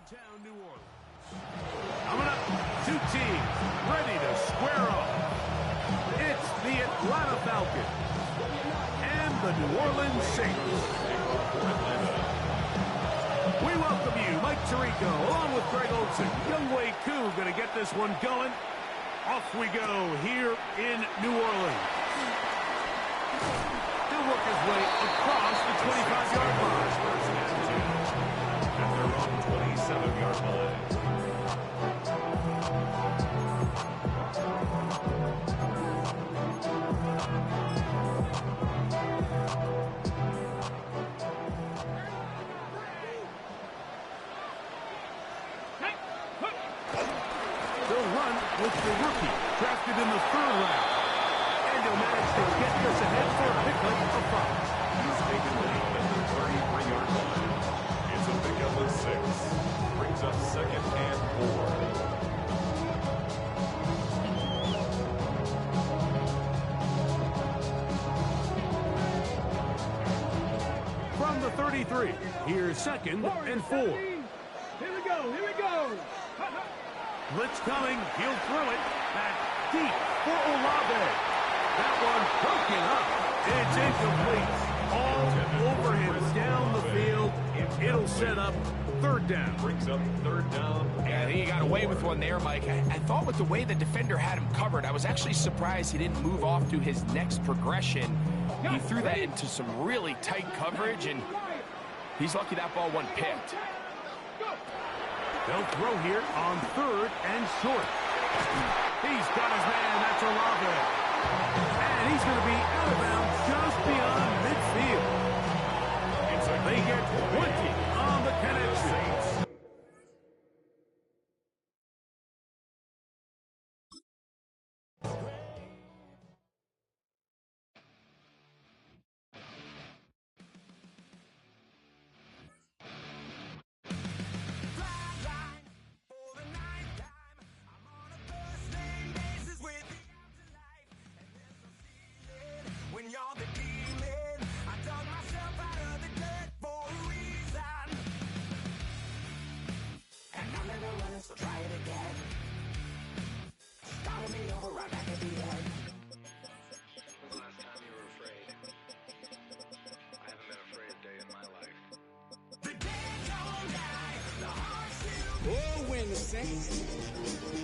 downtown New Orleans. Coming up, two teams ready to square off. It's the Atlanta Falcons and the New Orleans Saints. We welcome you, Mike Tirico, along with Greg Olson. Younghoe Koo going to get this one going. Off we go here in New Orleans. He'll work his way across the 25-yard line. At their own 27-yard line. They'll run with the rookie, drafted in the 3rd round. And he'll manage to get this ahead for a pickup of 5. He's taken the lead at the 33-yard line. It's a pickup of 6. Brings up 2nd and 4. From the 33, here's 2nd and 4. Here we go. Blitz coming, he'll throw it back deep for Olave. That one broken up. It's incomplete. All over him down the field. It'll set up 3rd down. Brings up 3rd down. Yeah, he got away with one there, Mike. I thought with the way the defender had him covered, I was actually surprised he didn't move off to his next progression. He threw that into some really tight coverage, and he's lucky that ball wasn't picked. They'll throw here on 3rd and short. He's got his man. That's Olave. And he's going to be out of bounds just beyond midfield. They get 20 on the connection. Oh, when the Saints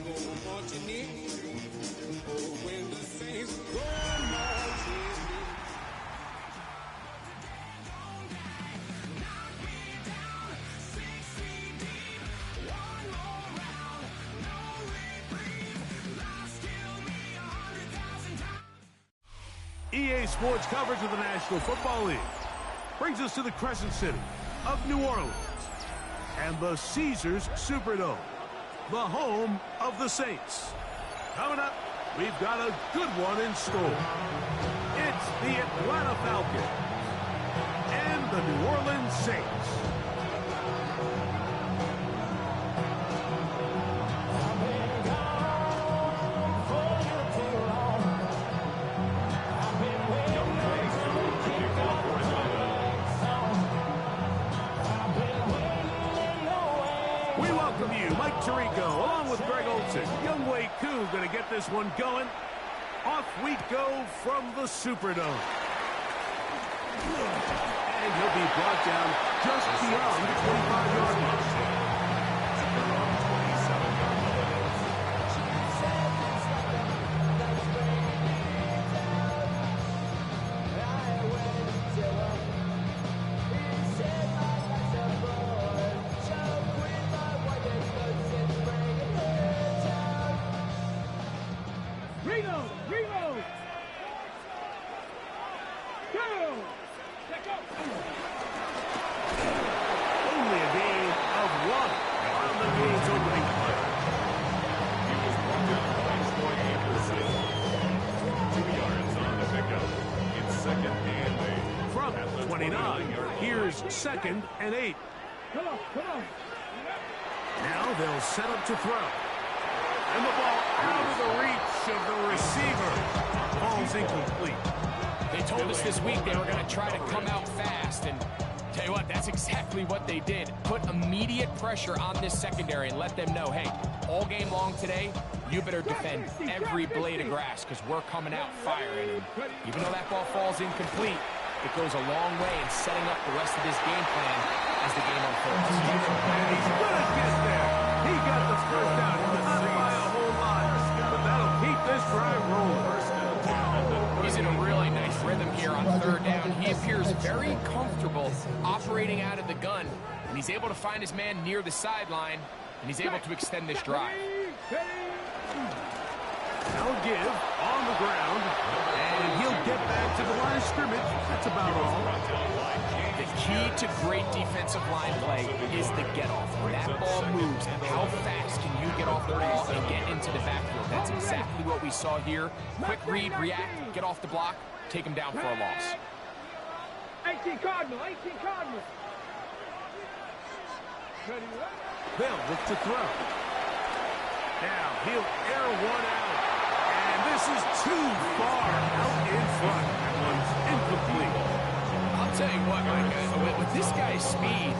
go marching in. Oh, when the Saints go marching in. EA Sports coverage of the National Football League brings us to the Crescent City of New Orleans and the Caesars Superdome, the home of the Saints. Coming up, we've got a good one in store. It's the Atlanta Falcons and the New Orleans Saints. Mike Tirico, along with Greg Olson. Younghoe Koo going to get this one going. Off we go from the Superdome. And he'll be brought down just beyond the 25-yard line. Only a gain of 1 on the game's opening play. He was brought down by 2 yards on the pickup. It's 2nd and 8. From 29, here's 2nd and 8. Come on. Now they'll set up to throw. And the ball out of the reach of the receiver. Ball's incomplete. They told us this week they were going to try to come out fast, and Tell you what, that's exactly what they did. Put immediate pressure on this secondary and let them know, hey, all game long today, you better defend every blade of grass because we're coming out firing. And even though that ball falls incomplete, it goes a long way in setting up the rest of this game plan as the game unfolds. And he's gonna get there. He got the first down. Not by a whole lot, but that'll keep this drive rolling. He's in a really nice rhythm here on third down. He appears very comfortable operating out of the gun, and he's able to find his man near the sideline, and he's able to extend this drive. Now give on the ground, and he'll get back to the line of scrimmage. That's about all. The key to great defensive line play is the get-off. When that ball moves, how fast can you get off the ball and get into the backfield? That's exactly what we saw here. Quick read, react, get off the block, take him down for a loss. 18 Cardinal, 18 Cardinal. They'll look to throw. Now he'll air one out. And this is too far out in front. That one's incomplete. I'll tell you what, Mike, with this guy's speed,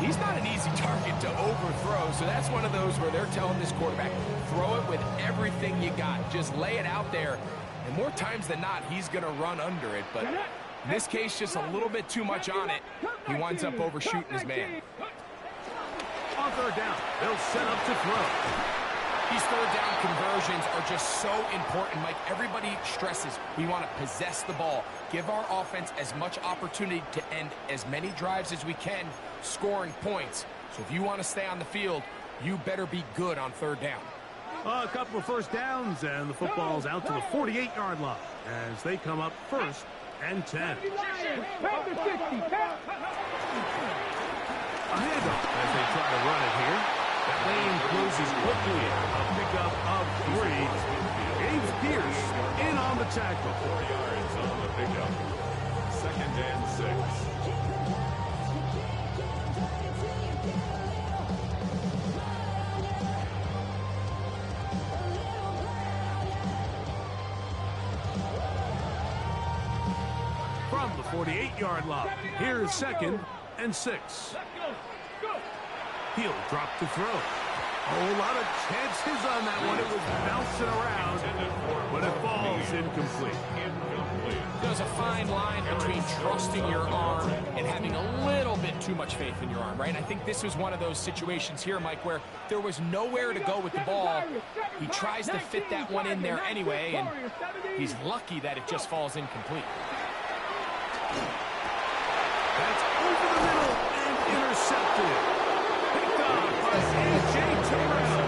he's not an easy target to overthrow. So that's one of those where they're telling this quarterback, throw it with everything you got. Just lay it out there. And more times than not, he's going to run under it. But in this case, just a little bit too much on it. He winds up overshooting his man. On third down, they'll set up to throw. These third down conversions are just so important, Mike. Everybody stresses we want to possess the ball, give our offense as much opportunity to end as many drives as we can, scoring points. So if you want to stay on the field, you better be good on third down. A couple of first downs, and the football's out to the 48-yard line as they come up first and 10. A handoff as they try to run it here. That lane closes quickly. A pickup of 3. James Pierce in on the tackle. 4 yards on the pickup. 2nd and 6. From the 48-yard line, here's 2nd and 6. He'll drop to throw. A whole lot of chances on that one. It was bouncing around, but it falls incomplete. There's a fine line between trusting your arm and having a little bit too much faith in your arm, right? I think this was one of those situations here, Mike, where there was nowhere to go with the ball. He tries to fit that one in there anyway, and he's lucky that it just falls incomplete. That's over the middle and intercepted. Picked up by A.J. Terrell.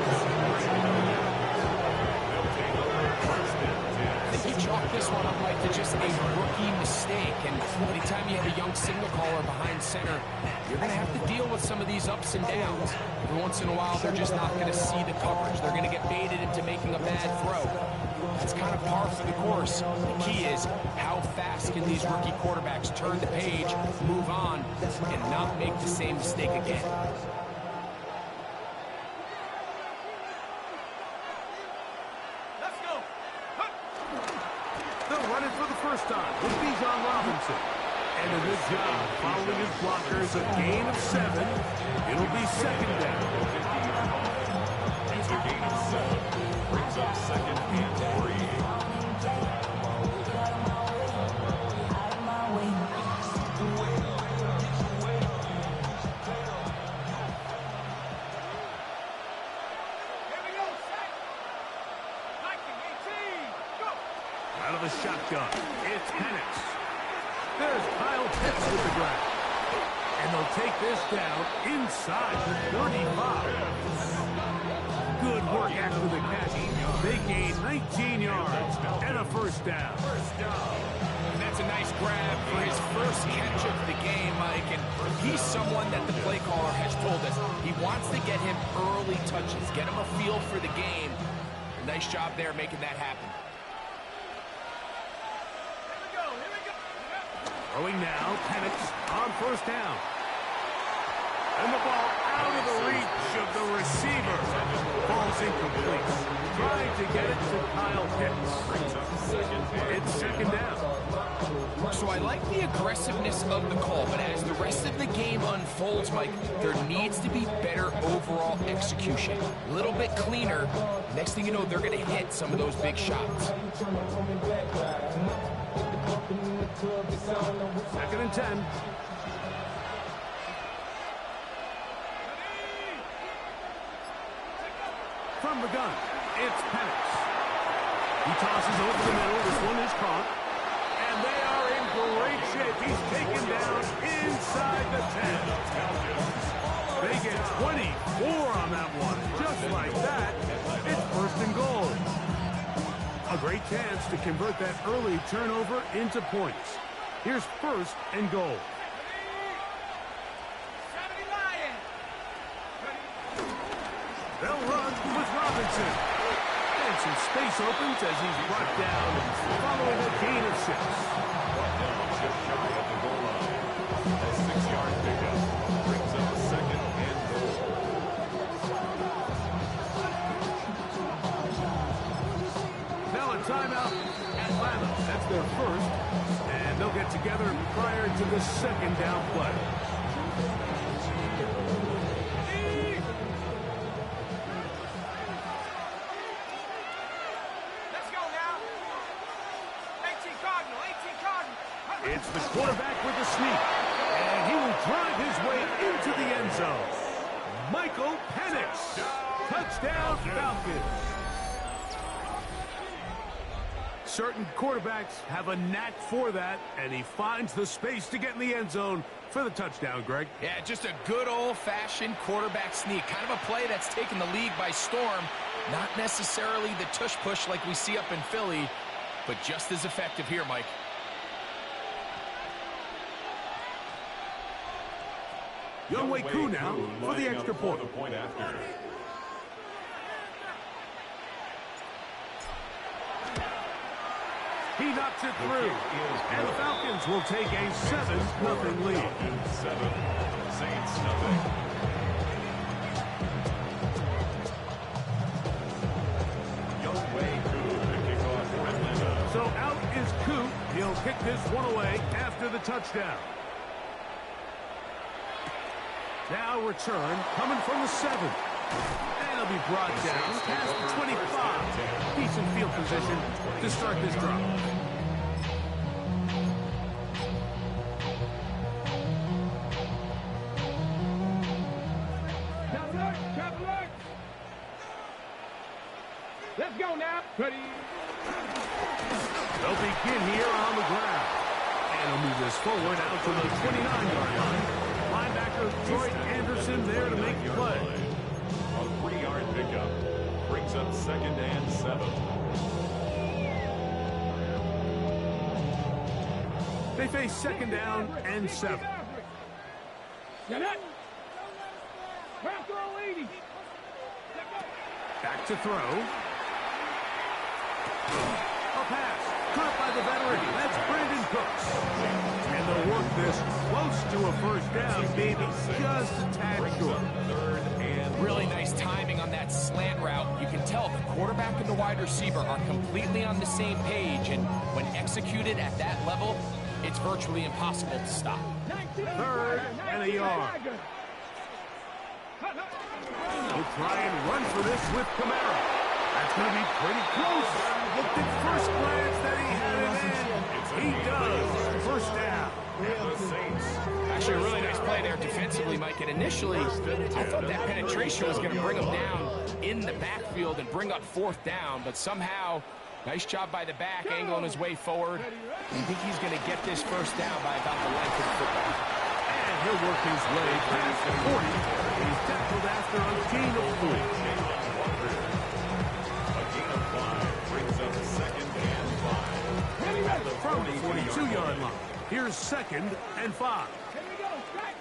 I think you chalk this one up, Mike, to just a rookie mistake. And anytime you have a young signal caller behind center, you're going to have to deal with some of these ups and downs. Every once in a while, they're just not going to see the coverage. They're going to get baited into making a bad throw. It's kind of par for the course. The key is how fast can these rookie quarterbacks turn the page, move on, and not make the same mistake again. Let's go. They'll run it for the first time with Bijan Robinson. And a good job following his blockers. A gain of 7. It'll be 2nd down. It's a gain of 7. Brings up 2nd and 3. Out of the shotgun, it's Penix. There's Kyle Pitts with the grab. And they'll take this down inside the 35. Good work after the catch. They gain 19 yards and a first down. And that's a nice grab for his first catch of the game, Mike. And he's someone that the play caller has told us he wants to get him early touches, get him a feel for the game. Nice job there making that happen. Throwing now, Penix on first down. And the ball out of the reach of the receiver. Falls incomplete. Trying to get it to Kyle Pitts. It's second down. So I like the aggressiveness of the call, but as the rest of the game unfolds, Mike, there needs to be better overall execution. A little bit cleaner. Next thing you know, they're going to hit some of those big shots. Second and 10. From the gun, it's Penix. He tosses over the middle. This one is caught. And they are in great shape. He's taken down inside the 10. They get 24 on that one. Just like that, it's first and goal. A great chance to convert that early turnover into points. Here's first and goal. They'll run with Robinson. And some space opens as he's brought down following a gain of 6. Just shy of the goal line. A 6-yard pickup brings up second and goal. Now a timeout. Atlanta. That's their first. And they'll get together prior to the second down play. It's the quarterback with the sneak. And he will drive his way into the end zone. Michael Penix. Touchdown, Falcons. Certain quarterbacks have a knack for that, and he finds the space to get in the end zone for the touchdown, Greg. Yeah, just a good old-fashioned quarterback sneak. Kind of a play that's taken the league by storm. Not necessarily the tush-push like we see up in Philly, but just as effective here, Mike. Younghoe Koo now for the extra point. He knocks it through. And the Falcons will take a 7-0 lead. 7, Saints nothing. Younghoe Koo to kick off for Atlanta. So out is Koo. He'll kick this one away after the touchdown. Now return coming from the 7. And he'll be brought down past the 25. Decent field position to start this drive. Let's go now. Ready. They'll begin here on the ground. And he'll move this forward out to the 29-yard line. Linebacker Troy Anderson there to make the play. A 3-yard pickup brings up second and 7. They face second down and 7. Get it. Back throw, lady. Back to throw. A pass. Caught by the veteran. That's Brandon Cooks. And they'll work this close to a first down, maybe just a tad short. Really nice timing on that slant route. You can tell the quarterback and the wide receiver are completely on the same page, and when executed at that level, it's virtually impossible to stop. 3rd and a yard. He'll try and run for this with Kamara. That's going to be pretty close. Looked at first glance that he had it in. He does. First down. Actually, a really nice play there defensively, Mike. And initially, I thought that penetration was going to bring him down in the backfield and bring up 4th down. But somehow, nice job by the back, angling his way forward. I think he's going to get this first down by about the length of the football. And he'll work his way past the 40. He's tackled after a gain of 4. A gain of 5 brings up second and 5. From the 42-yard line. Here's 2nd and 5. Here we go. Strike.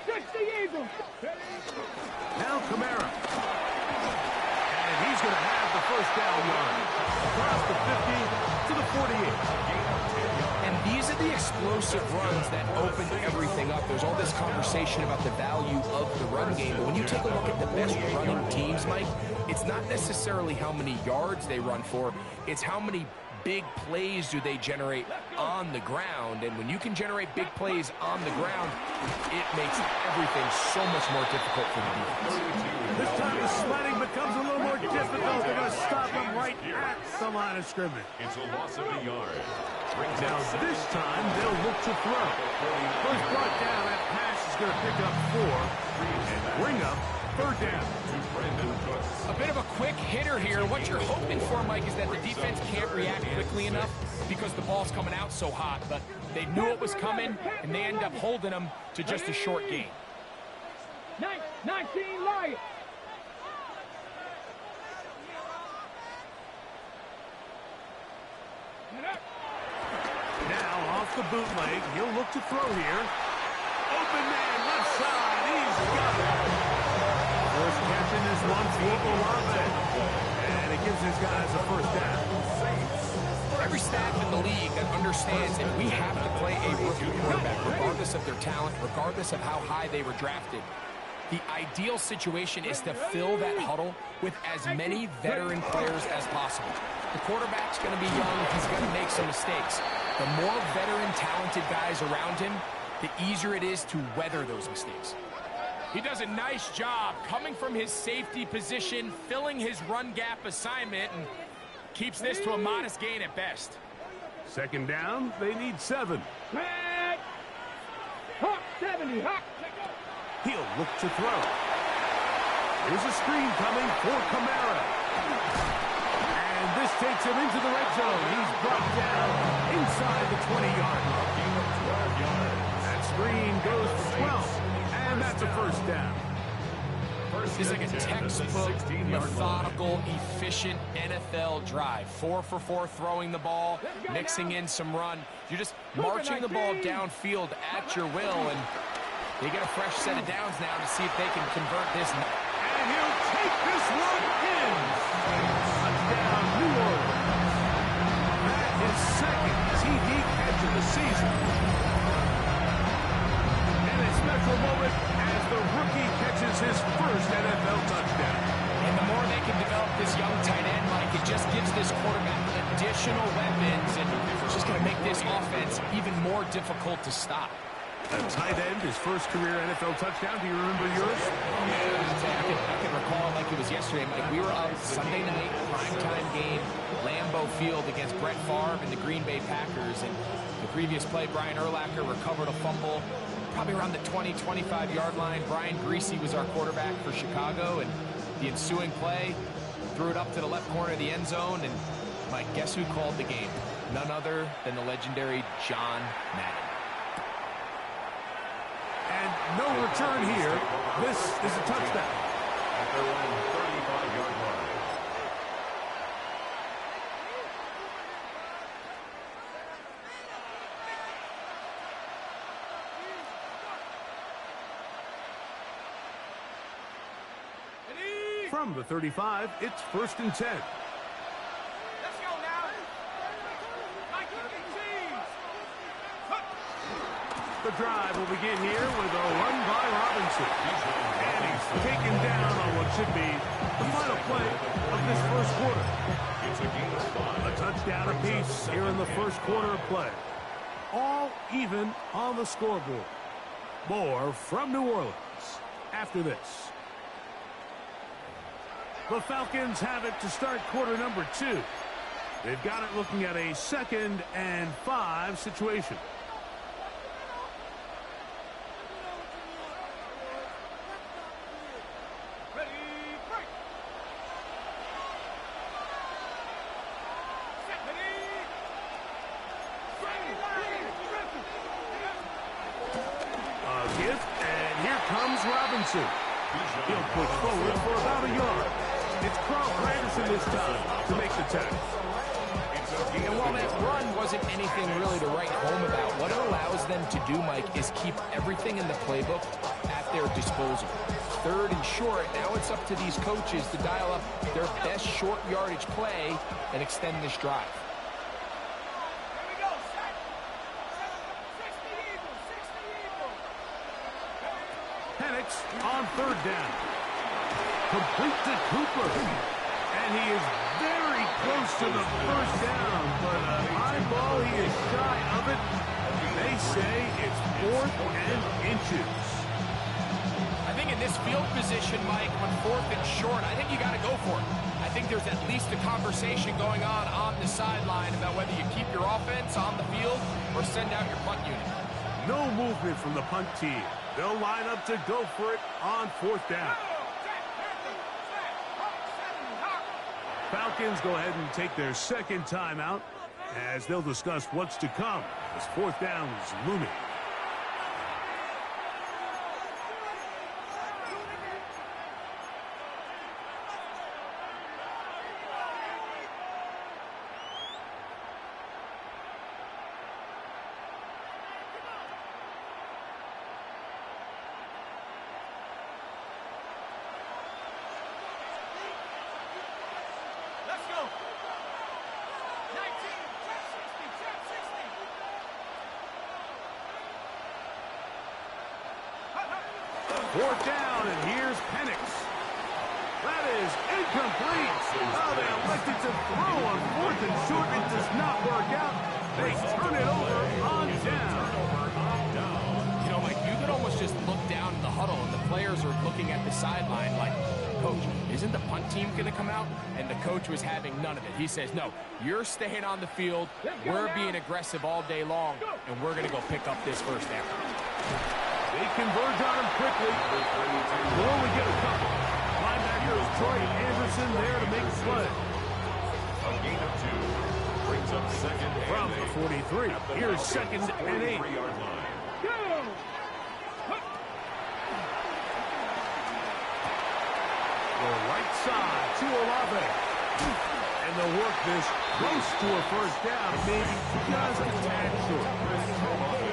Fix the Eagles. Now Kamara. And he's going to have the first down yard. Across the 50 to the 48. And these are the explosive runs that open everything up. There's all this conversation about the value of the run game. But when you take a look at the best running teams, Mike, it's not necessarily how many yards they run for. It's how many big plays do they generate on the ground. And when you can generate big plays on the ground, it makes everything so much more difficult for the defense. This time the sledding becomes a little more difficult. They're going to stop him right at the line of scrimmage. It's a loss of a yard. Now this time they'll look to throw. First brought down, that pass is going to pick up 4 and bring up third down. A bit of a quick hitter here. What you're hoping for, Mike, is that the defense can't react quickly enough because the ball's coming out so hot. But they knew it was coming, and they end up holding them to just a short gain. 19 Lions. Now off the bootleg, he'll look to throw here. Open man, left side, he's got it. First catch in this one for Olave. And it gives his guys a first down. Every staff in the league that understands that we have to play a rookie quarterback, regardless of their talent, regardless of how high they were drafted. The ideal situation is to fill that huddle with as many veteran players as possible. The quarterback's going to be young. He's going to make some mistakes. The more veteran, talented guys around him, the easier it is to weather those mistakes. He does a nice job coming from his safety position, filling his run gap assignment, and keeps this to a modest gain at best. Second down, they need 7. Red. Hawk 70. Hawk. He'll look to throw. Here's a screen coming for Kamara. And this takes him into the red zone. He's brought down inside the 20-yard line. That screen goes for 12. And that's a first down. This is like a textbook, methodical, efficient NFL drive. 4 for 4 throwing the ball, mixing in some run. You're just marching the ball downfield at your will, and they get a fresh set of downs now to see if they can convert this. And he'll take this one in. Touchdown, New Orleans. That is second TD catch of the season. And a special moment as the rookie catches his first NFL touchdown. And the more they can develop this young tight end, Mike, it just gives this quarterback additional weapons, and it's just going to make this offense even more difficult to stop. A tight end, his first career NFL touchdown. Do you remember yours? I can recall it like it was yesterday, Mike. We were up Sunday night, primetime game, Lambeau Field against Brett Favre and the Green Bay Packers. And the previous play, Brian Urlacher recovered a fumble probably around the 20, 25-yard line. Brian Greasy was our quarterback for Chicago, and the ensuing play threw it up to the left corner of the end zone. And, Mike, guess who called the game? None other than the legendary John Madden. And no return here. This is a touchdown. At their own 35-yard line. From the 35, it's 1st and 10. Let's go now. The drive will begin here with a run by Robinson. And he's taken down on what should be the final play of this first quarter. It's a gain of 5. A touchdown apiece here in the first quarter of play. All even on the scoreboard. More from New Orleans after this. The Falcons have it to start quarter number 2. They've got it looking at a 2nd and 5 situation. A gift, and here comes Robinson. He'll push forward for about a yard. It's Carl Granderson this time to make the tackle. And while that run wasn't anything really to write home about, what it allows them to do, Mike, is keep everything in the playbook at their disposal. 3rd and short, now it's up to these coaches to dial up their best short yardage play and extend this drive. third down. Complete to Cooper. And he is very close to the first down, but a high ball, he is shy of it. They say it's 4th and inches. I think in this field position, Mike, on 4th and short, I think you got to go for it. I think there's at least a conversation going on the sideline about whether you keep your offense on the field or send out your punt unit. No movement from the punt team. They'll line up to go for it on 4th down. Falcons go ahead and take their second timeout as they'll discuss what's to come as 4th down is looming. Let's go. 19, trap 60, trap 60. 4th down, and here's Penix. That is incomplete. Oh, they elected to throw on 4th and short. It does not work out. They turn it over on down. You know, Mike, you could almost just look down in the huddle, and the players are looking at the sideline like, Coach, isn't the punt team going to come out? And the coach was having none of it. He says, no, you're staying on the field. We're being aggressive all day long, and we're going to go pick up this first down. They converge on him quickly. We'll only get a couple. Linebacker is Troy Anderson there to make the play. A gain of 2. Brings up second and From the 43. Here's second and 8. 3-yard line. Go. The right side to Olave. And they'll work this close to a first down, maybe just a tad short.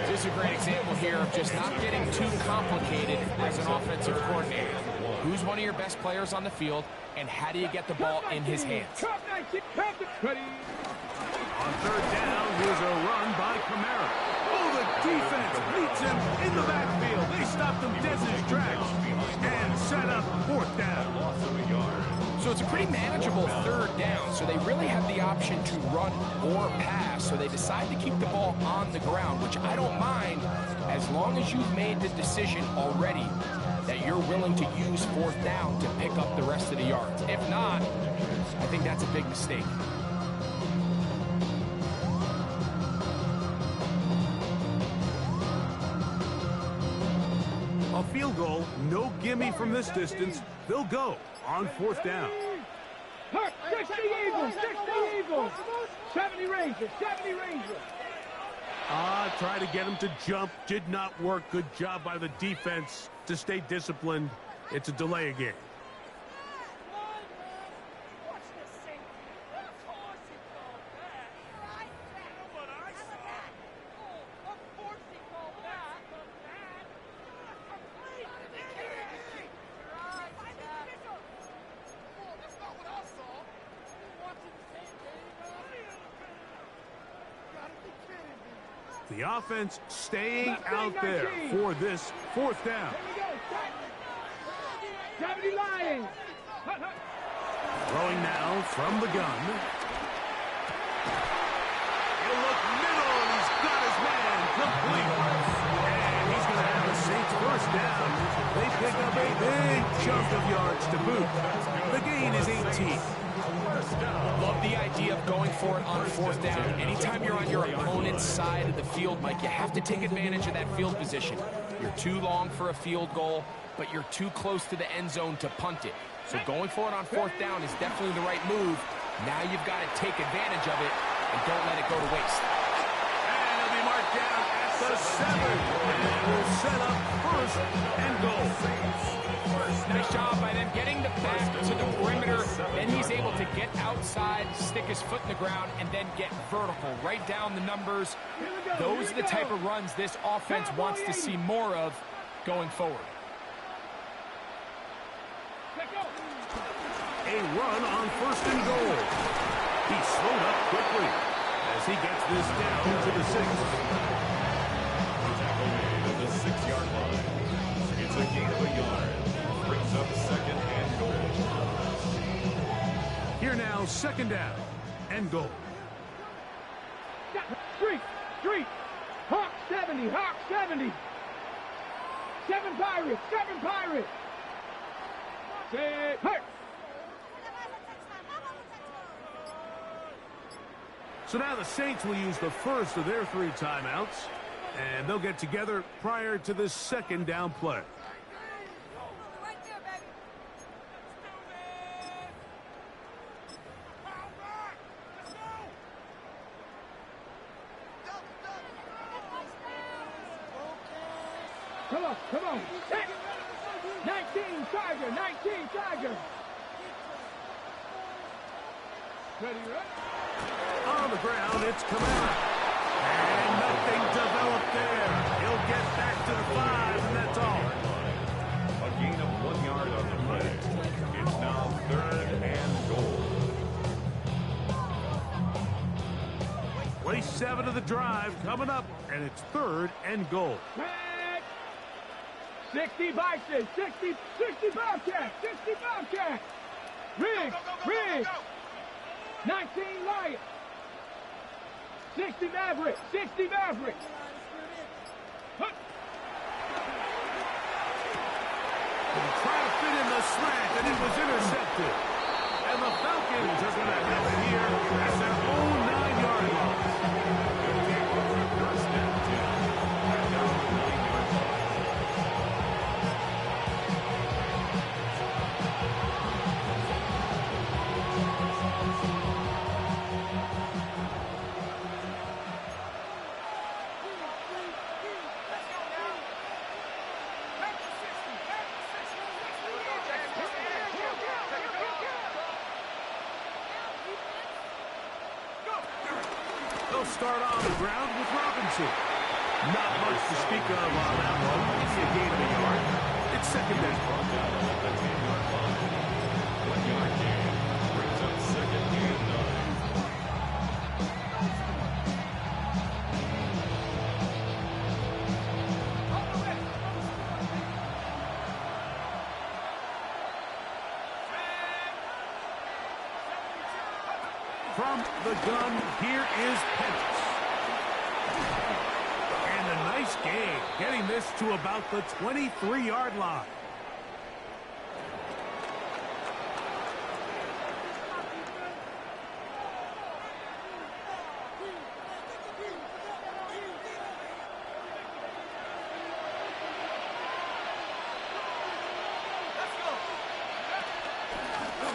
This is a great example here of just not getting too complicated as an offensive coordinator. Who's one of your best players on the field, and how do you get the ball in his hands? Trap 19, trap the ready. On 3rd down, here's a run by Kamara. Oh, the defense meets him in the backfield. They stopped him dead in his tracks and set up 4th down. So it's a pretty manageable 3rd down, so they really have the option to run or pass, so they decide to keep the ball on the ground, which I don't mind as long as you've made the decision already that you're willing to use 4th down to pick up the rest of the yards. If not, I think that's a big mistake. A field goal, no gimme from this distance. They'll go on 4th down. 60 Eagles, 60 Eagles. 70 Rangers, 70 Rangers. Try to get him to jump. Did not work. Good job by the defense to stay disciplined. It's a delay again. The offense staying out there for this 4th down. Here we go. 70 Lions. Throwing now from the gun. He'll look middle, and he's got his man complete. And he's going to have the Saints first down. They pick up a big chunk of yards to boot. The gain is 18. Love the idea of going for it on 4th down. Anytime you're on your opponent's side of the field, Mike, you have to take advantage of that field position. You're too long for a field goal, but you're too close to the end zone to punt it. So going for it on 4th down is definitely the right move. Now you've got to take advantage of it and don't let it go to waste. And he'll be marked down at the 7. And we'll set up 1st and goal. Nice job by them getting the back to the perimeter. Then he's able to get outside, stick his foot in the ground, and then get vertical. Right down the numbers. Those are the type of runs this offense wants to see more of going forward. A run on 1st and goal. He's slowed up quickly as he gets this down to the 6. Tackle made at the 6-yard line. It's a gain of a yard. up second and goal. Here now, second down and goal. Street. Hawk 70, Hawk 70. 7 Pirates. Say, hey. So now the Saints will use the first of their 3 timeouts, and they'll get together prior to this second down play. Come on. Hey. 19 Tiger. Ready, right? On the ground, it's Kamara. And nothing developed there. He'll get back to the 5, and that's all. A gain of 1 yard on the play. It's now third and goal. 27 of the drive coming up, and it's third and goal. 60 Bison, 60 Bobcat. Riggs. 19 Lions. 60 Mavericks. Try to fit in the slant, and it was intercepted. And the Falcons are going to have it here at their own 9-yard line. First and 10. Down the 9-yard line. They'll start on the ground with Robinson. Not much to speak of on that one. It's a gain of a yard. It's second down. Brought down at the 10-yard line. 1-yard gain. Brings up second and 9. From the gun, here is Penix. And a nice gain, getting this to about the 23-yard line.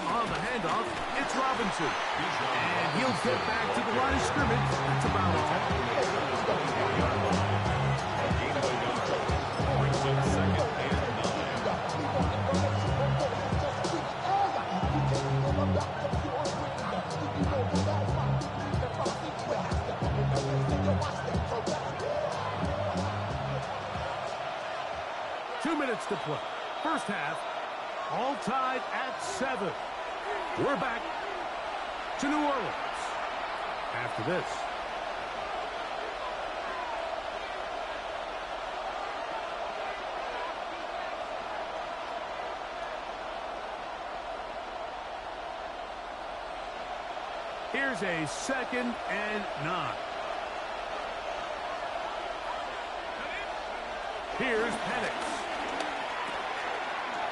On the handoff, it's Robinson. And he'll get back to the line of scrimmage. That's about all. A gain of a yard. Brings up second and 2 minutes to play. First half, all tied at 7. We're back to New Orleans after this. Here's a second and 9. Here's Penix.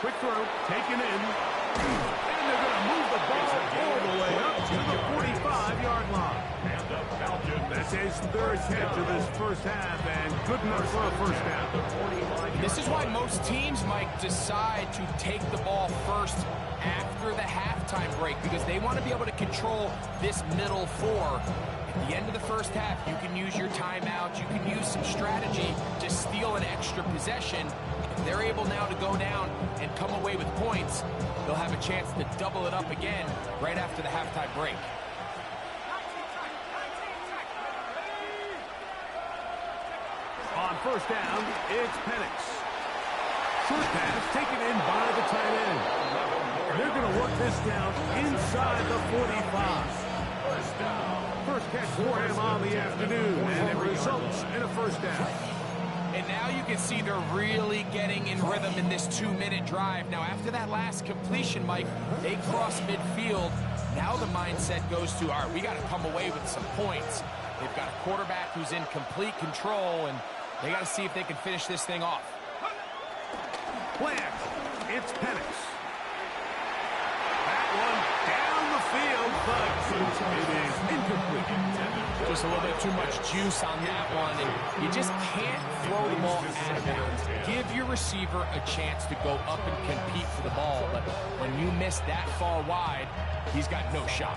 Quick throw, taken in. And they're going to move the ball all the way up to the 45-yard line. And the Falcons. That's his third catch of this first half, and good enough for a first down. This is why most teams might decide to take the ball first after the halftime break, because they want to be able to control this middle 4. At the end of the first half, you can use your timeout, you can use some strategy to steal an extra possession. If they're able now to go down and come away with points, they'll have a chance to double it up again right after the halftime break. On first down, it's Penix. Short pass taken in by the tight end. They're going to work this down inside the 45. First catch for him on the afternoon, and it results in a first down. And now you can see they're really getting in rhythm in this 2-minute drive. Now, after that last completion, Mike, they cross midfield. Now the mindset goes to, all right, we got to come away with some points. They've got a quarterback who's in complete control, and they got to see if they can finish this thing off. Plant. It's Penix. That one down the field, but it is incomplete. Just a little bit too much juice on that one, and you just can't throw the ball out of bounds. Give your receiver a chance to go up and compete for the ball, but when you miss that far wide, he's got no shot.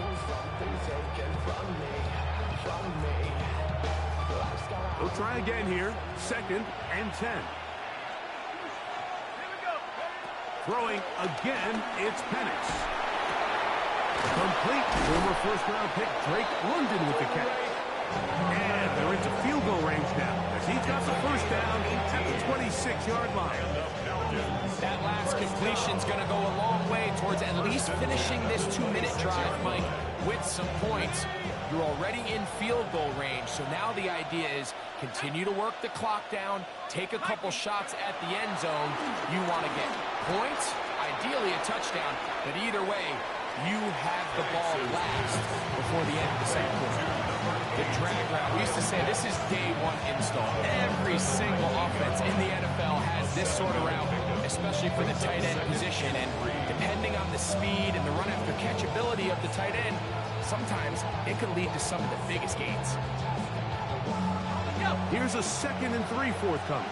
We'll try again here. 2nd and 10. Throwing again, it's Penix. Complete. Former first-round pick Drake London with the catch. And they're into field goal range now, as he's got the first down at the 26-yard line. That last completion's going to go a long way towards at least finishing this 2-minute drive, Mike, with some points. You're already in field goal range, so now the idea is continue to work the clock down, take a couple shots at the end zone. You want to get points, ideally a touchdown, but either way, you have the ball last before the end of the second quarter. The drag route, we used to say this is day one install. Every single offense in the NFL has this sort of route, especially for the tight end position, and depending on the speed and the run after catch ability of the tight end, sometimes it could lead to some of the biggest gains. Here's a 2nd and 3 forthcoming.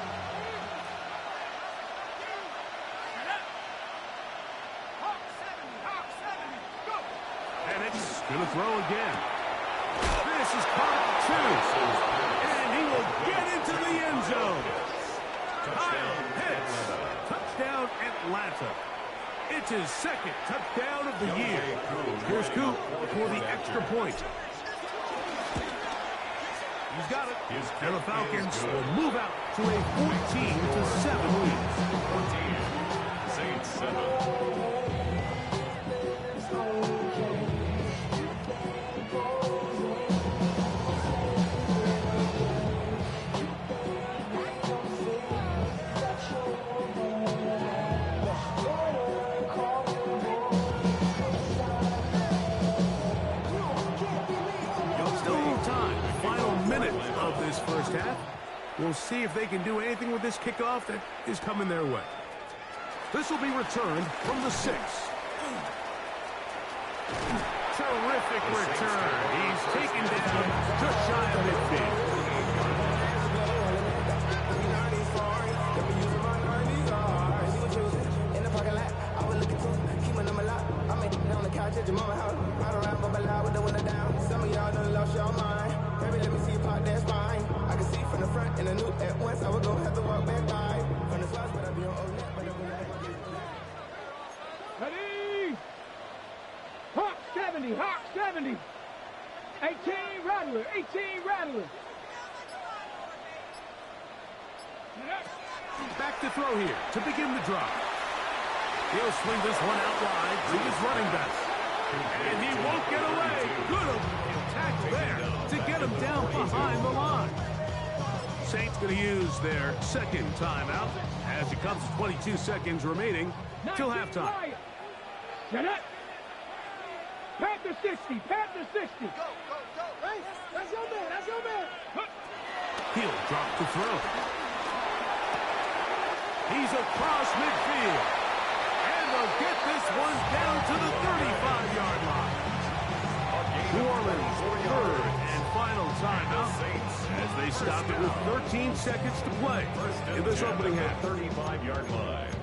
And it's going to throw again. This is caught 2. And he will get into the end zone. Kyle Pitts. Touchdown Atlanta. It's his 2nd touchdown of the year. Here's Coop for the extra point. He's got it. And the Falcons will move out to a 14-7 lead. Saints 7. This first half. We'll see if they can do anything with this kickoff that is coming their way. This will be returned from the 6. Terrific return. He's taken down just shy of midfield. Some of y'all done lost your mind. Baby, let me see you park, that's fine. I can see from the front and I knew at once I was gonna have to walk back by. From the spots, but I be on old net, but I'm Ready? Hawk 70, Hawk 70. 18 Rattler, 18 Rattler. Back to throw here to begin the drive. He'll swing this one out wide to his running back. And he won't get away. Good tackle there to get him down behind the line. Saints going to use their 2nd timeout as it comes to 22 seconds remaining till halftime. Panther 60, Panther 60. Go. Hey, that's your man, that's your man. He'll drop to throw. He's across midfield. And they'll get this one down to the 35-yard line. New Orleans, 3rd and final timeout as they stop it with 13 seconds to play in this opening half. 35-yard line.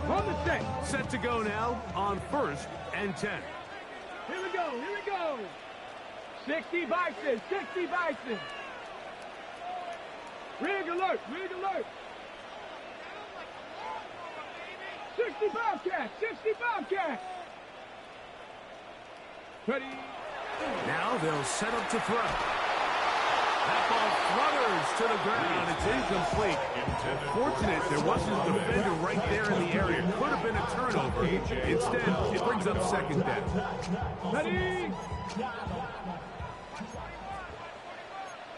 On the set. Set to go now on 1st and 10. Here we go. 60 Bison, 60 Bison. Rig alert. 60 Bobcats, 60 Bobcats. Ready? Now they'll set up to throw. That ball flutters to the ground. It's incomplete. Fortunate there wasn't a defender right there in the area. Could have been a turnover. Instead, it brings up second down. Ready?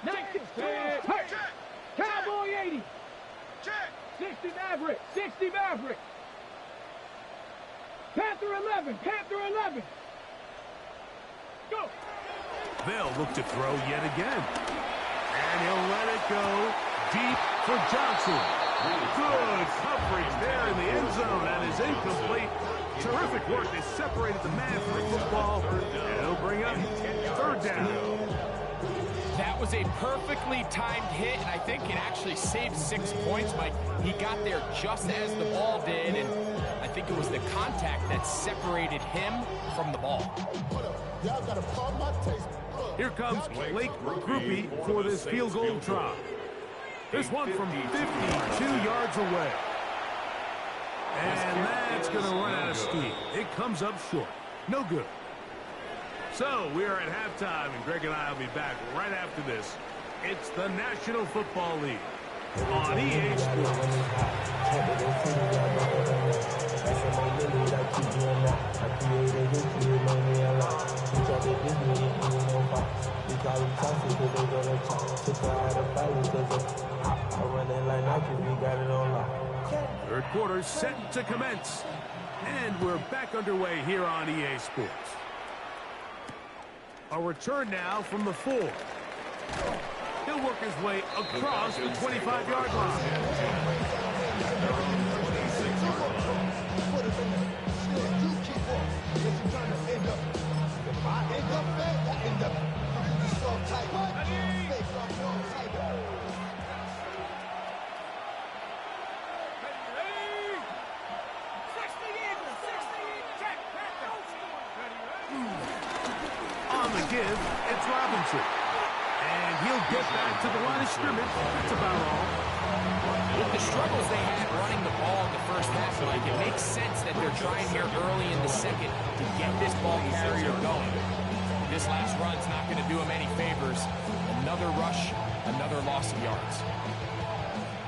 19. Hey. Cowboy 80. 60 Maverick. 60 Maverick. Panther 11. Panther 11. Go. They'll look to throw yet again. And he'll let it go deep for Johnson. Good coverage there in the end zone. That is incomplete. Terrific work. They separated the man from the football. And it'll bring up third down. That was a perfectly timed hit, and I think it actually saved 6 points, Mike. He got there just as the ball did, and I think it was the contact that separated him from the ball. Here comes Blake Grupe for this field goal try. This one from 52 yards away. And that's going to run out of steam. It comes up short. No good. So we are at halftime, and Greg and I will be back right after this. It's the National Football League on EA Sports. Third quarter set to commence, and we're back underway here on EA Sports. A return now from the 4. He'll work his way across the 25-yard line. On the give, it's Robinson. And he'll get back to the line of scrimmage. That's about all. With the struggles they had running the ball in the first half, Mike, it makes sense that they're trying here early in the second to get this ball carrier going. This last run's not going to do him any favors. Another rush, another loss of yards.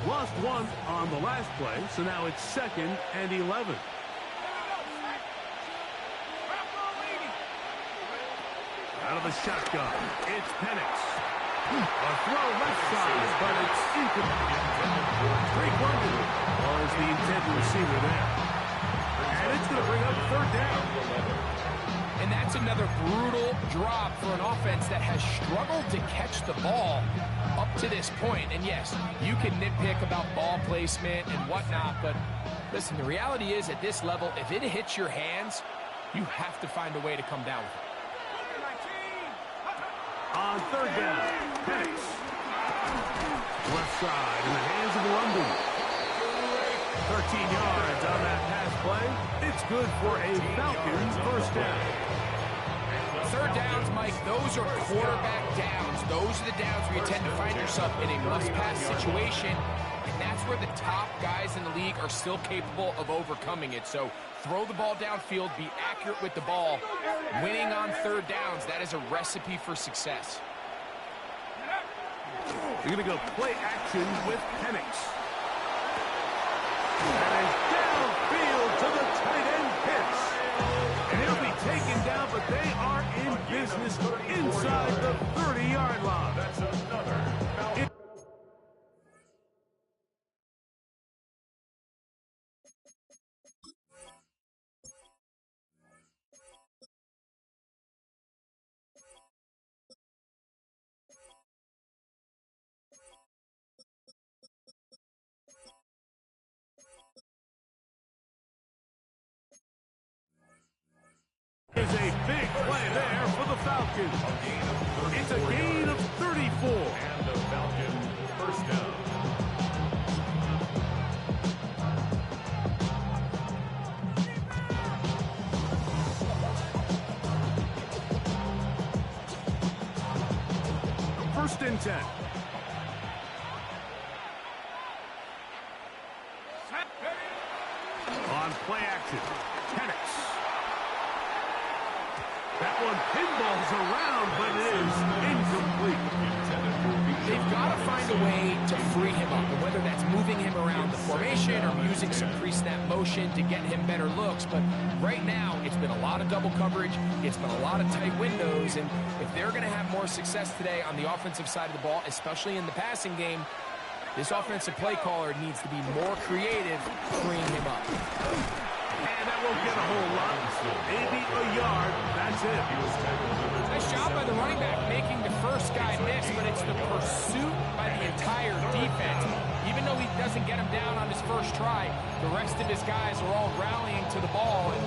Lost one on the last play, so now it's 2nd and 11. Out of the shotgun, it's Penix. A throw left side, but it's incomplete. Drake London was the intended receiver there. And it's going to bring up third down. And that's another brutal drop for an offense that has struggled to catch the ball up to this point. And yes, you can nitpick about ball placement and whatnot, but listen, the reality is at this level, if it hits your hands, you have to find a way to come down with it. On third down, Penix. Left side in the hands of London. 13 yards on that pass play. It's good for a Falcons first down. Third downs, Mike, those are quarterback downs. Those are the downs where you tend to find yourself in a must-pass situation, and that's where the top guys in the league are still capable of overcoming it. So throw the ball downfield, be accurate with the ball. Winning on third downs, that is a recipe for success. You're going to go play action with Penix. And is downfield to the tight end Pitts. And he'll be taken down, but they are in business inside the 30-yard line. That's another. Is a big play there for the Falcons. It's a gain of 34. And the Falcons first down. First and 10. On play action, Penix. That one pinballs around, but it is incomplete. They've got to find a way to free him up, and whether that's moving him around the formation or using some pre-snap motion to get him better looks. But right now, it's been a lot of double coverage. It's been a lot of tight windows, and if they're going to have more success today on the offensive side of the ball, especially in the passing game, this offensive play caller needs to be more creative freeing him up. And that won't get a whole lot. Maybe a yard. That's it. Nice job by the running back making the first guy miss, but it's the pursuit by the entire defense. Even though he doesn't get him down on his first try, the rest of his guys are all rallying to the ball, and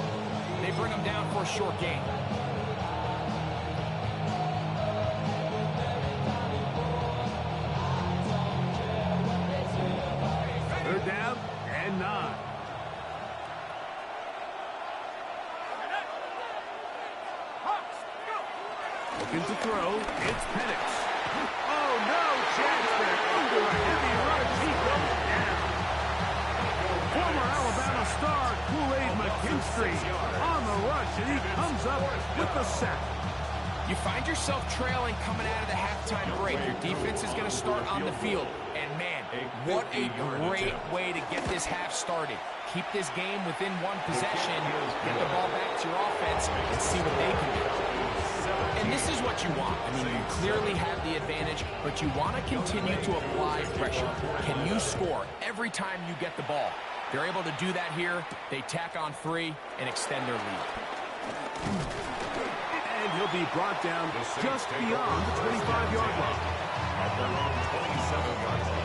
they bring him down for a short gain. Third down and 9. Looking to throw, it's Penix. Oh, no chance there. Under a heavy rush, he goes down. Former Alabama star Kool-Aid McKinstry on the rush, and he comes up with the sack. You find yourself trailing coming out of the halftime break. Your defense is going to start on the field. And, man, what a great way to get this half started. Keep this game within one possession, get the ball back to your offense, and see what they can do. And this is what you want. I mean, you clearly have the advantage, but you want to continue to apply pressure. Can you score every time you get the ball? They're able to do that here. They tack on 3 and extend their lead. And he'll be brought down just beyond the 25-yard line. At their own 27-yard line.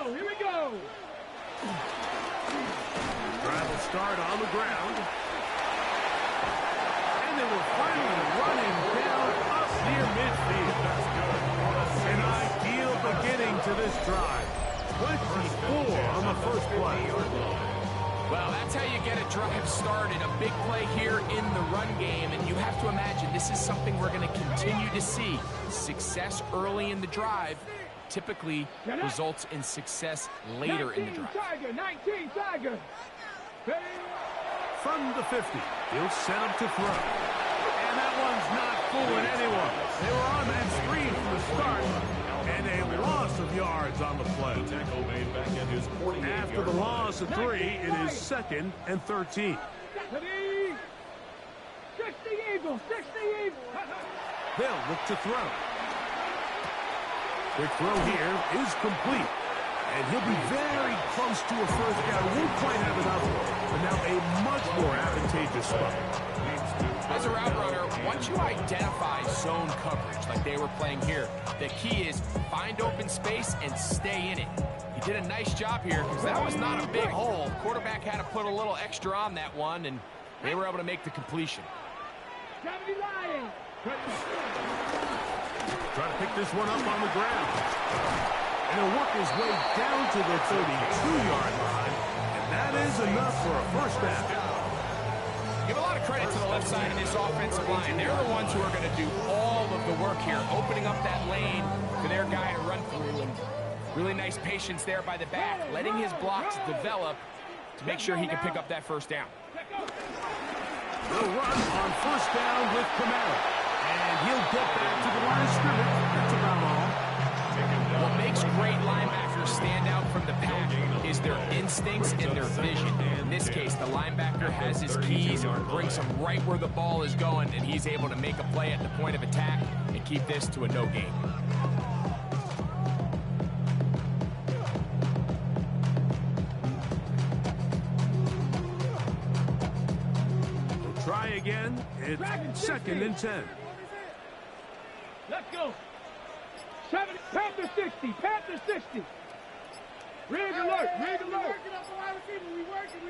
Here we go. Drive will start on the ground. And they will finally run him down up near midfield. That's good. An ideal beginning to this drive. 24 on the first play. Well, that's how you get a drive started. A big play here in the run game, and you have to imagine this is something we're going to continue to see. Success early in the drive typically results in success later in the drive. 19 Tiger. From the 50, he'll set up to throw. And that one's not fooling anyone. They were on that screen from the start, and a loss of yards on the play. Tackle made back at his 48-yard line. After the loss of 3, it is 2nd and 13. 60 Eagles, 60 Eagles. They'll look to throw. Quick throw here is complete. And he'll be very close to a first down. Won't quite have enough, but now a much more advantageous spot. As a route runner, once you identify zone coverage like they were playing here, the key is find open space and stay in it. He did a nice job here because that was not a big hole. Quarterback had to put a little extra on that one, and they were able to make the completion. Try to pick this one up on the ground. And he'll work his way down to the 32-yard line. And that is enough for a first down. Give a lot of credit to the left side of this offensive line. They're the ones who are going to do all of the work here, opening up that lane for their guy to run through. And really nice patience there by the back, letting his blocks develop to make sure he can pick up that first down. They'll run on first down with Kamara. And he'll get back to the line of scrimmage. That's about all. What makes great linebackers stand out from the pack is their instincts and their vision. In this case, the linebacker has his keys, brings him right where the ball is going, and he's able to make a play at the point of attack and keep this to a no gain. We'll try again. It's 2nd and 10. Let's go. 70, Panther 60, Panther 60. Rig alert, rig alert. We working.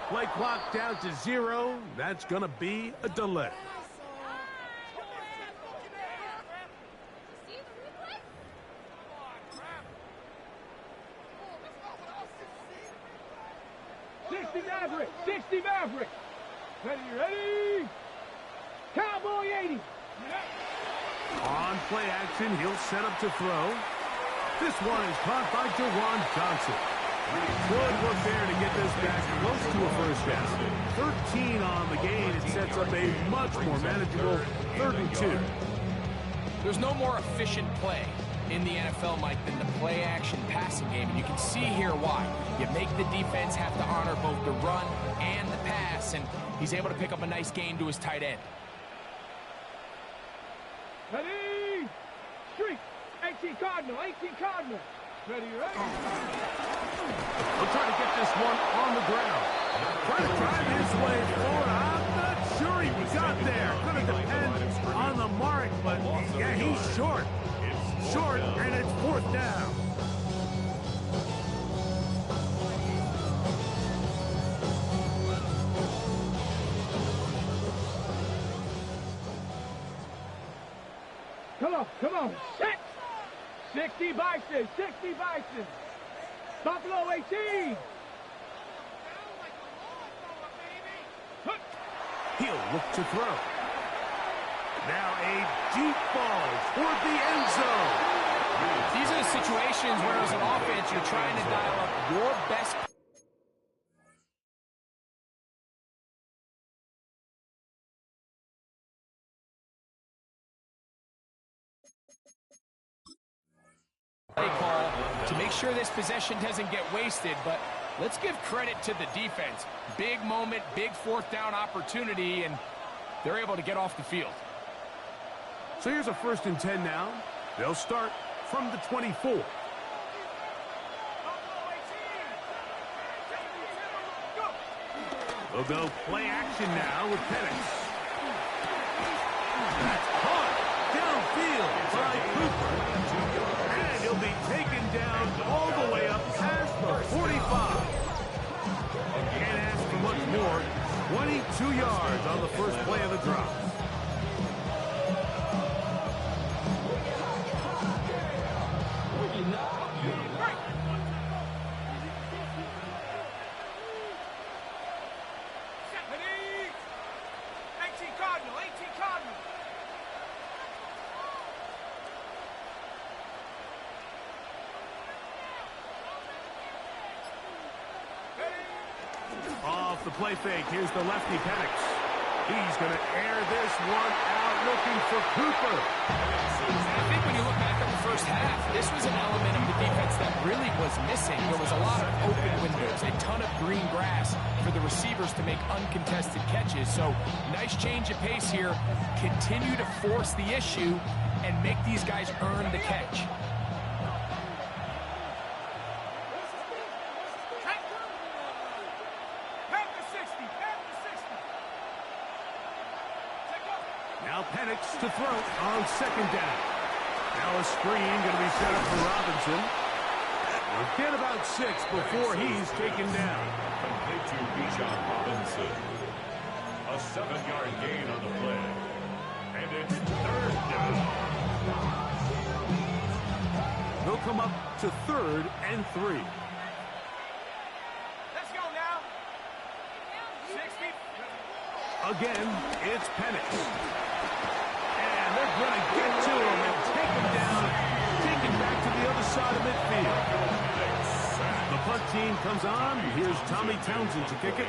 Play clock down to 0. That's going to be a delay. Maverick. Ready. Cowboy 80. On play action, he'll set up to throw. This one is caught by Jawan Johnson. Good work there to get this back close to a first down. 13 on the gain. It sets up a much more manageable 3rd and 2. There's no more efficient play in the NFL, Mike, than the play-action passing game, and you can see here why. You make the defense have to honor both the run and the pass, and he's able to pick up a nice gain to his tight end. Ready? Street. 18 Cardinal. 18 Cardinal. Ready, ready. He'll try to get this one on the ground. Try to drive his way forward. I'm not sure he got there. Going to depend on the mark, but yeah, he's short. Short, and it's 4th down. Come on. Set. 60 Bison. 60 Bison. Buffalo 18. He'll look to throw. Now a deep ball toward the end zone. These are the situations where, as an offense, you're trying to dial up your best. Play call to make sure this possession doesn't get wasted, but let's give credit to the defense. Big moment, big 4th down opportunity, and they're able to get off the field. So here's a 1st and 10 now. They'll start from the 24. They'll go play action now with Penix. That's caught downfield by Cooper. And he'll be taken down all the way up past the 45. Can't ask for much more. 22 yards on the first play of the drop. Off the play fake, here's the lefty Penix. He's going to air this one out, looking for Cooper. I think when you look back at the first half, this was an element of the defense that really was missing. There was a lot of open windows, a ton of green grass for the receivers to make uncontested catches. So nice change of pace here. Continue to force the issue and make these guys earn the catch. Now Penix to throw on 2nd down. Now a screen going to be set up for Robinson. We'll get about 6 before he's taken down. Complete to Bijan Robinson. A 7-yard gain on the play. And it's 3rd down. They'll come up to 3rd and 3. Let's go now. 60. Again, it's Penix. And they're going to get to him and take him down, take him back to the other side of midfield. The punt team comes on. Here's Tommy Townsend to kick it.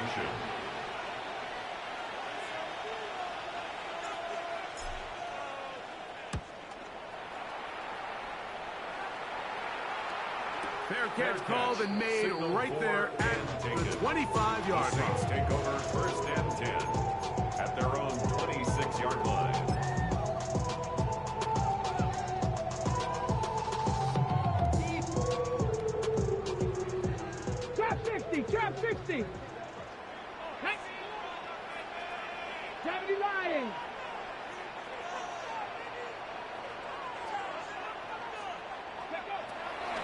Fair catch called and made right there at the 25-yard line. Take over 1st and 10 at their own 26-yard line. Trap 60. 70 Lions.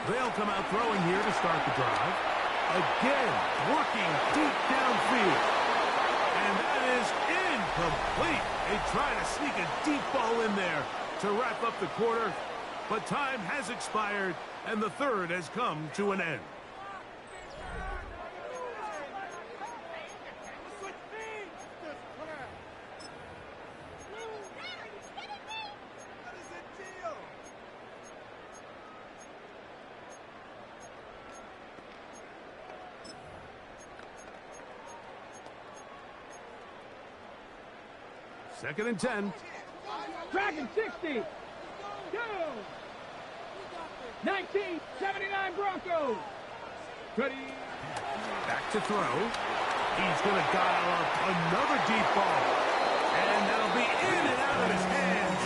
They'll come out throwing here to start the drive. Again, working deep downfield. And that is incomplete. They try to sneak a deep ball in there to wrap up the quarter. But time has expired, and the 3rd has come to an end. Second and 10. Dragon 60. Go. 1979 Broncos. Ready. Back to throw. He's going to dial up another deep ball. And that'll be in and out of his hands.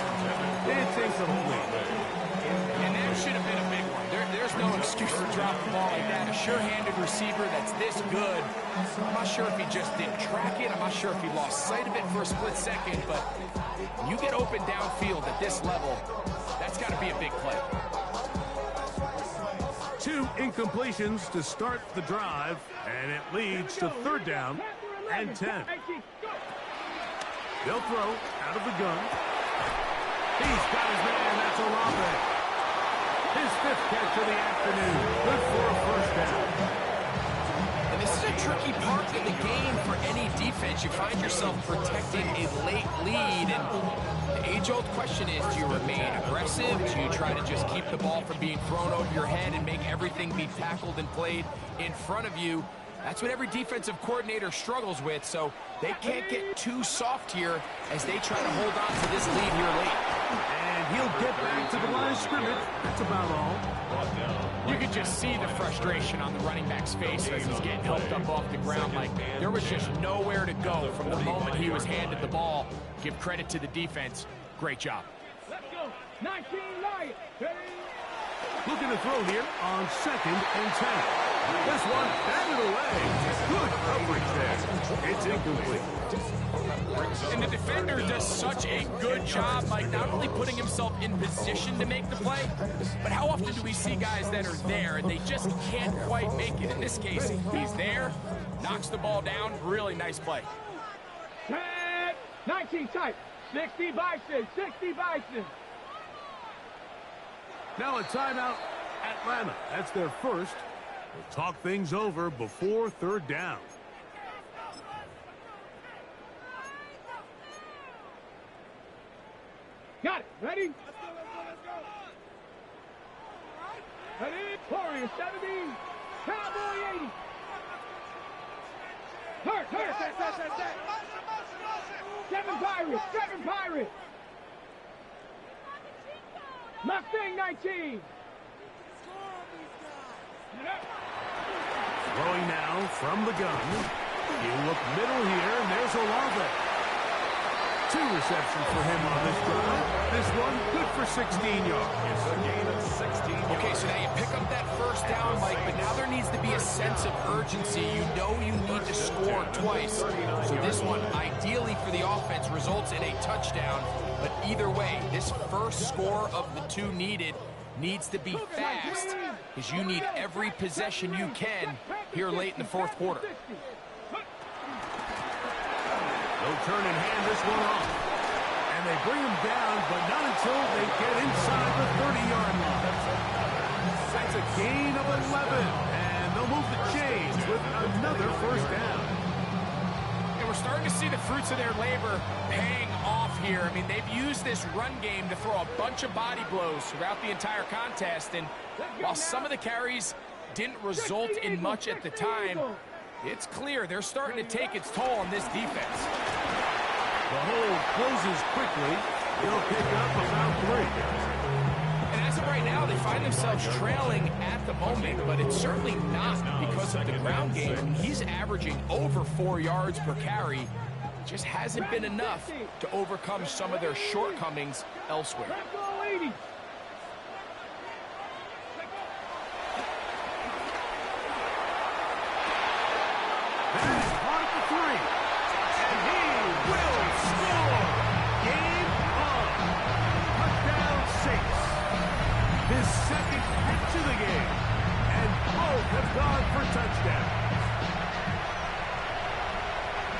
It's incomplete. And that should have been a big one. There's no excuse to drop the ball like that. A sure-handed receiver that's this good. I'm not sure if he just didn't track it. I'm not sure if he lost sight of it for a split second. But you get open downfield at this level, that's got to be a big play. 2 incompletions to start the drive, and it leads to third down and 10. They'll throw out of the gun. He's got his man. That's Olave. His 5th catch of the afternoon. Good for a first down. And this is a tricky part of the game for any defense. You find yourself protecting a late lead, and the age-old question is, do you remain aggressive? Do you try to just keep the ball from being thrown over your head and make everything be tackled and played in front of you? That's what every defensive coordinator struggles with, so they can't get too soft here as they try to hold on to this lead here late. And he'll get back to the line of scrimmage. That's about all. You could just see the frustration on the running back's face as he's getting helped up off the ground. Like, there was just nowhere to go from the moment he was handed the ball. Give credit to the defense. Great job. Let's go. 19 Lions. Looking to throw here on 2nd and 10. This one batted away. Good coverage there. It's incomplete. And the defender does such a good job, Mike, not only putting himself in position to make the play, but how often do we see guys that are there and they just can't quite make it? In this case, he's there, knocks the ball down. Really nice play. 19 tight. 60 Bison. 60 Bison. Now a timeout, Atlanta. That's their first. We'll talk things over before third down. Got it. Ready? Ready? Warrior 70. Cowboy 80. Hurt. 7 Pirates. 7 Pirates. Mustang 19. Throwing now from the gun. You look middle here, and there's Olave. 2 receptions for him on this drive. This one good for 16 yards. It's a gain of 16 yards. Okay, so now you pick up that first down, Mike, but now there needs to be a sense of urgency. You know you need to score twice. So this one, ideally for the offense, results in a touchdown. But either way, this first score of the 2 needed needs to be fast, because you need every possession you can here late in the 4th quarter. They'll turn and hand this one off. And they bring him down, but not until they get inside the 30-yard line. That's a gain of 11, and they'll move the chains with another first down. And we're starting to see the fruits of their labor paying off here. I mean, they've used this run game to throw a bunch of body blows throughout the entire contest, and while some of the carries didn't result in much at the time, it's clear they're starting to take its toll on this defense. The hole closes quickly. They'll pick up about 3. And as of right now, they find themselves trailing at the moment, but it's certainly not because of the ground game. I mean, he's averaging over 4 yards per carry. Just hasn't been enough to overcome some of their shortcomings elsewhere. That is caught for 3. And he will score. Game on. Touchdown 6. His 2nd catch of the game. And both have gone for touchdowns.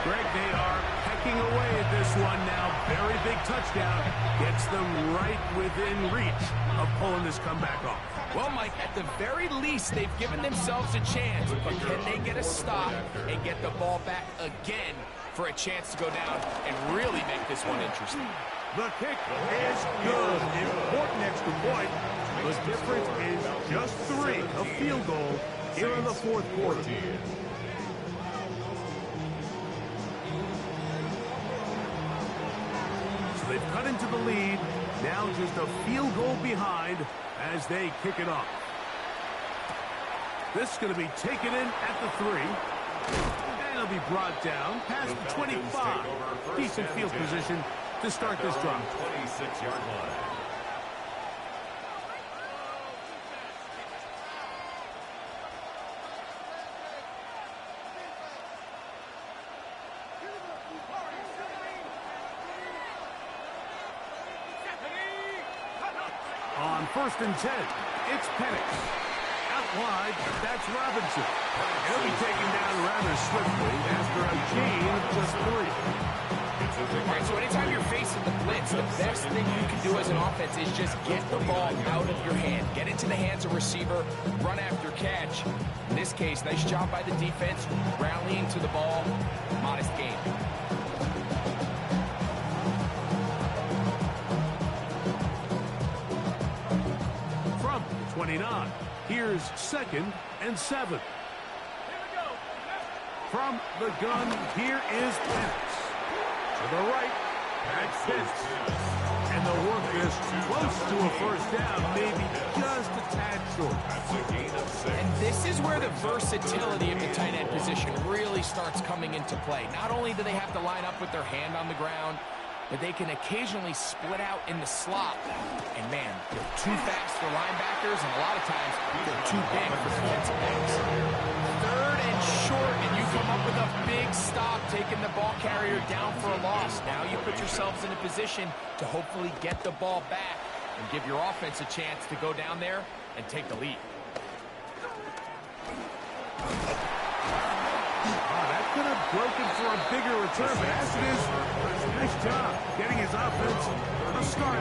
Greg, they are pecking away at this one now. Very big touchdown. Gets them right within reach of pulling this comeback off. Well, Mike, at the very least, they've given themselves a chance, but can they get a stop and get the ball back again for a chance to go down and really make this one interesting? The kick is good. Important extra point. The difference is just 3, a field goal here in the 4th quarter. They've cut into the lead. Now just a field goal behind as they kick it off. This is going to be taken in at the 3. And it'll be brought down past the 25. Decent field position to start this drive. 26-yard line. On 1st and 10, it's Penix. Out wide, that's Robinson. He'll be taken down rather swiftly after a gain of just 3. All right, so anytime you're facing the blitz, the best thing you can do as an offense is just get the ball out of your hand. Get into the hands of receiver, run after catch. In this case, nice job by the defense, rallying to the ball, modest gain. From 29, here's 2nd and 7. From the gun, here is Penix. To the right, that's Pitts. And they'll work this close to a first down, maybe just a tad short. And this is where the versatility of the tight end position really starts coming into play. Not only do they have to line up with their hand on the ground, but they can occasionally split out in the slot. And man, they're too fast for linebackers, and a lot of times they're too big for defensive backs. 3rd and short, and you come up with a big stop, taking the ball carrier down for a loss. Now you put yourselves in a position to hopefully get the ball back and give your offense a chance to go down there and take the lead. That could have broken for a bigger return, but as it is, nice job getting his offense a start.